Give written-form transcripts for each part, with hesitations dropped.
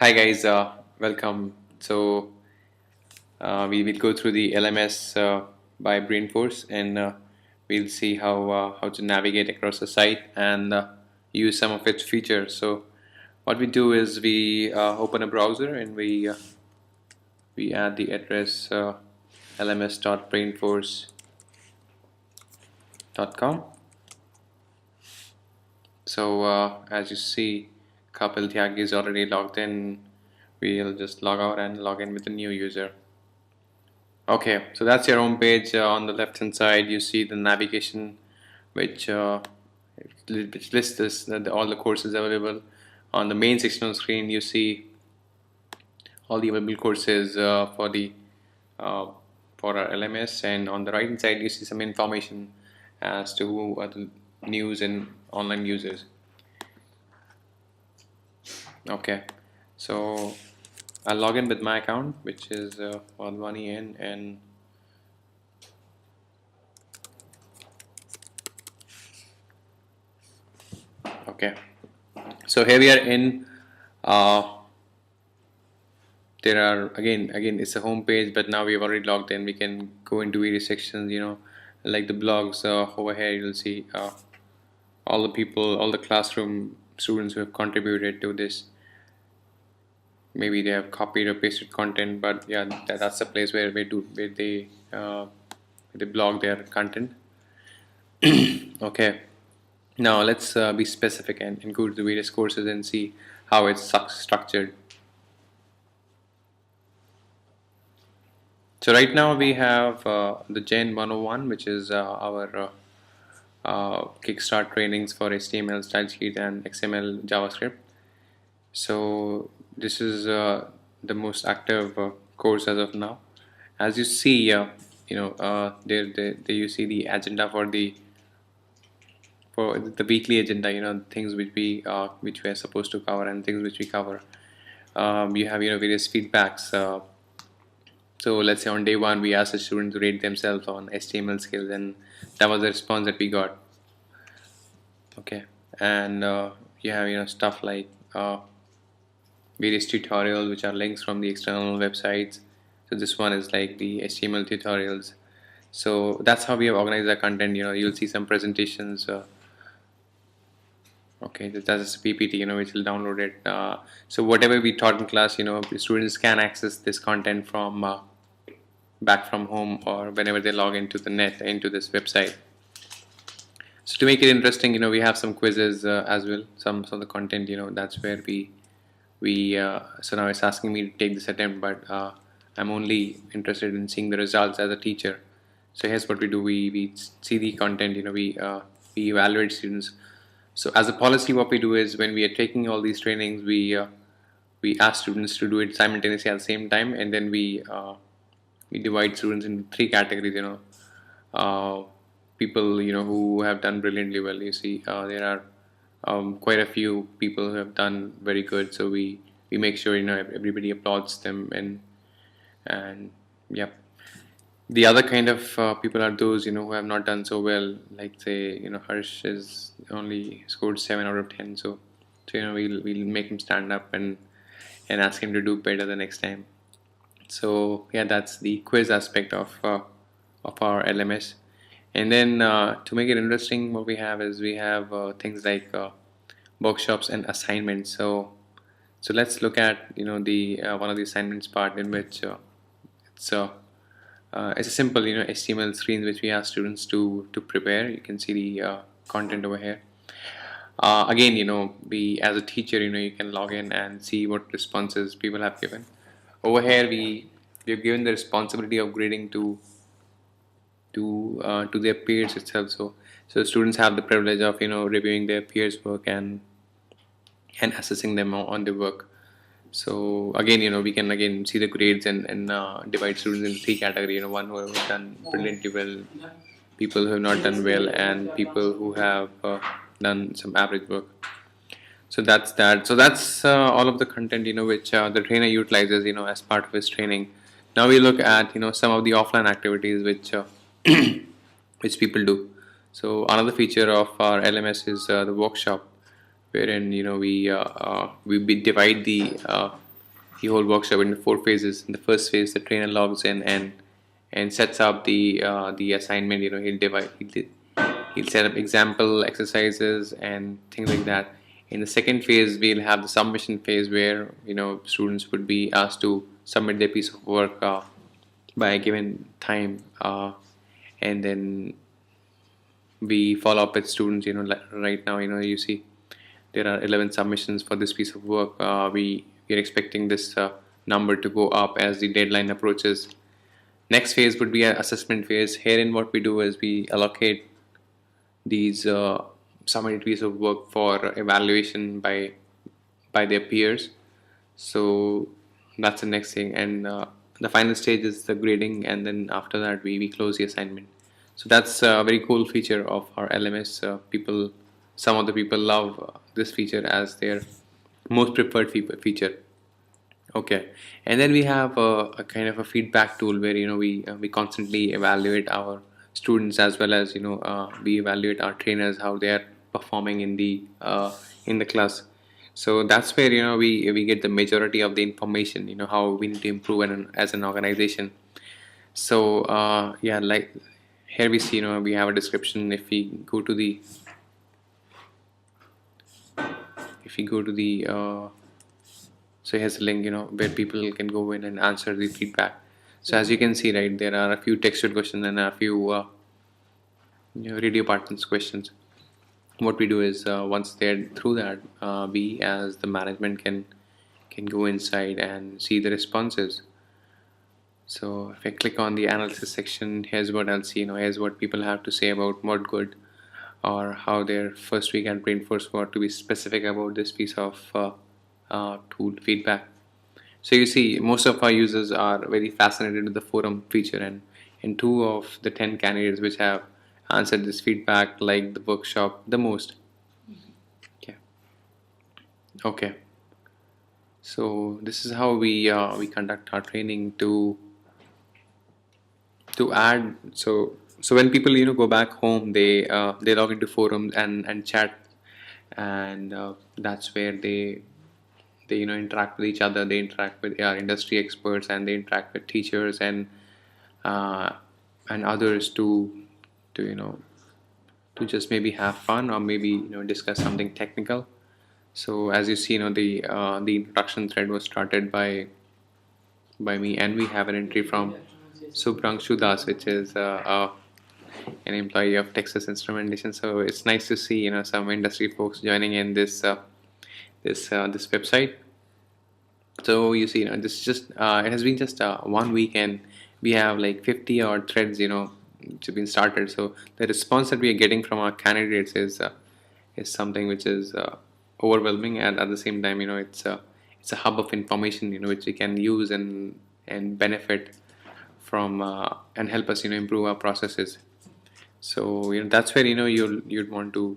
Hi guys, welcome. We will go through the LMS by Brainforce, and we'll see how to navigate across the site and use some of its features. So what we do is we open a browser and we add the address lms.brainforce.com. So as you see, Kapil Tyagi is already logged in. We'll just log out and log in with a new user. Okay, so that's your home page. On the left hand side, you see the navigation, which lists all the courses available. On the main section of the screen, you see all the available courses uh, for our LMS, and on the right hand side, you see some information as to who are the news and online users. Okay, so I'll log in with my account, which is Money and okay. So here we are in. There are again it's a home page, but now we've already logged in. We can go into various sections, like the blogs. Over here, you'll see all the people, all the classroom students who have contributed to this. Maybe they have copied or pasted content, but yeah, that's the place where they blog their content. Okay. Now let's be specific and go to the various courses and see how it's structured. So right now we have the Gen 101, which is our Kickstart trainings for HTML, style sheet, and XML, JavaScript. So this is the most active course as of now. As you see, there you see the agenda for the weekly agenda. Things which we are supposed to cover and things which we cover. You have various feedbacks. So let's say on day one, we asked the students to rate themselves on HTML skills, and that was the response that we got. Okay, and you have stuff like various tutorials which are links from the external websites. So this one is like the HTML tutorials. So that's how we have organized our content. You'll see some presentations. Okay, that's a PPT, which will download it. So whatever we taught in class, students can access this content from back from home or whenever they log into the net into this website. So to make it interesting, we have some quizzes as well. Some of the content, that's where we so now it's asking me to take this attempt, but I'm only interested in seeing the results as a teacher. So here's what we do: we see the content, we evaluate students. So as a policy, what we do is when we are taking all these trainings, we ask students to do it simultaneously at the same time, and then we divide students into three categories. People who have done brilliantly well. You see, there are quite a few people who have done very good. So we make sure everybody applauds them, and yeah. The other kind of people are those who have not done so well. Like say Harsh is only scored 7 out of 10. So we'll make him stand up and ask him to do better the next time. So yeah, that's the quiz aspect of our LMS. And then to make it interesting, what we have is we have things like workshops and assignments. So let's look at the one of the assignments part, in which it's a simple HTML screen which we ask students to prepare. You can see the content over here. Again, we as a teacher, you can log in and see what responses people have given. Over here, we've given the responsibility of grading to their peers itself. So students have the privilege of reviewing their peers' work and assessing them on their work. So again, we can again see the grades and divide students into three categories. One who have done brilliantly well, people who have not done well, and people who have done some average work. So that's that. So that's all of the content which the trainer utilizes as part of his training. Now we look at some of the offline activities which which people do. So another feature of our LMS is the workshop, wherein we divide the the whole workshop into 4 phases. In the first phase, the trainer logs in and sets up the assignment. He'll set up example exercises and things like that. In the second phase, we'll have the submission phase where students would be asked to submit their piece of work by a given time, and then we follow up with students. Like right now, you see there are 11 submissions for this piece of work. We are expecting this number to go up as the deadline approaches. Next phase would be an assessment phase. Herein, what we do is we allocate these submitted piece of work for evaluation by their peers. So that's the next thing, and the final stage is the grading, and then after that we close the assignment. So that's a very cool feature of our LMS. Some of the people love this feature as their most preferred feature. Okay, and then we have a kind of a feedback tool where we constantly evaluate our students, as well as we evaluate our trainers, how they are performing in the class. So that's where we get the majority of the information. How we need to improve as an organization. So yeah, like here we see we have a description. If we go to the so here's a link where people can go in and answer the feedback. So as you can see, right, there are a few textual questions and a few radio buttons questions. What we do is once they're through that, we as the management can go inside and see the responses. So if I click on the analysis section, here's what I'll see. Here's what people have to say about what good, or how their first week at Brainforce were, to be specific about this piece of tool feedback. So you see, most of our users are very fascinated with the forum feature, and 2 of the 10 candidates which have answered this feedback like the workshop the most. Okay. Okay. So this is how we conduct our training to add. So when people go back home, they log into forums and chat, and that's where they interact with each other. They interact with our industry experts, and they interact with teachers uh, and others to to just maybe have fun, or maybe discuss something technical. So as you see, the introduction thread was started by me, and we have an entry from Subhrangshu Das, which is an employee of Texas Instrumentation. So it's nice to see some industry folks joining in this website. So you see, this is just it has been just 1 week, and we have like 50 odd threads which have been started. So the response that we are getting from our candidates is something which is overwhelming, and at the same time it's a hub of information which we can use and benefit from, and help us improve our processes. So that's where you'd want to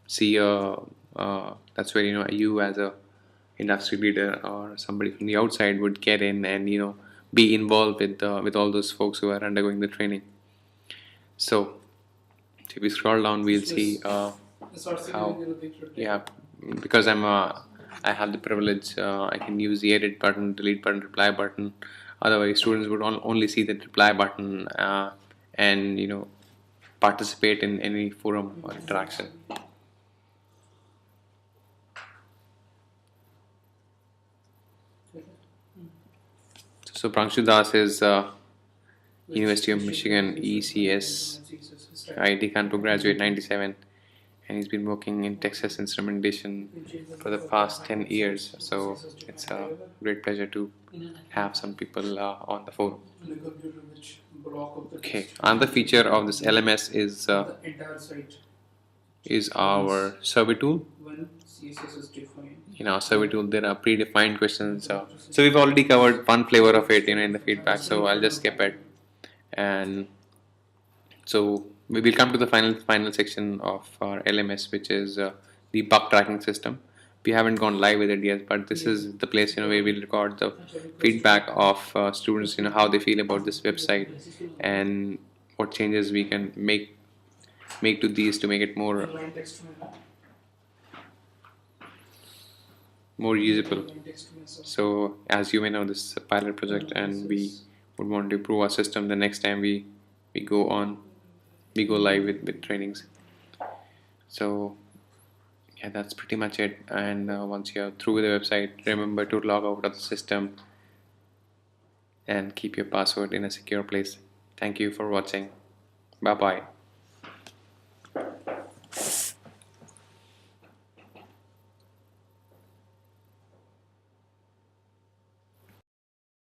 see that's where you as a industry leader or somebody from the outside would get in and be involved with all those folks who are undergoing the training. So if we scroll down, we'll see how, yeah, because I have the privilege, I can use the edit button, delete button, reply button. Otherwise students would only see the reply button and participate in any forum or interaction. So Prangshu Das is University of Michigan ECS IT Kanpur graduate 97, and he's been working in Texas Instrumentation for the past 10 years. So it's a great pleasure to have some people on the forum. Okay, another feature of this LMS is our survey tool. In our survey tool, there are predefined questions. So we've already covered one flavor of it, in the feedback. So I'll just skip it, and so we will come to the final section of our LMS, which is the bug tracking system. We haven't gone live with it yet, but this is the place where we'll record the feedback of students, how they feel about this website and what changes we can make to these to make it more. more usable. So as you may know, this is a pilot project, and we would want to improve our system the next time we go on we go live with trainings. So yeah, that's pretty much it. And once you're through the website, remember to log out of the system and keep your password in a secure place. Thank you for watching. Bye bye.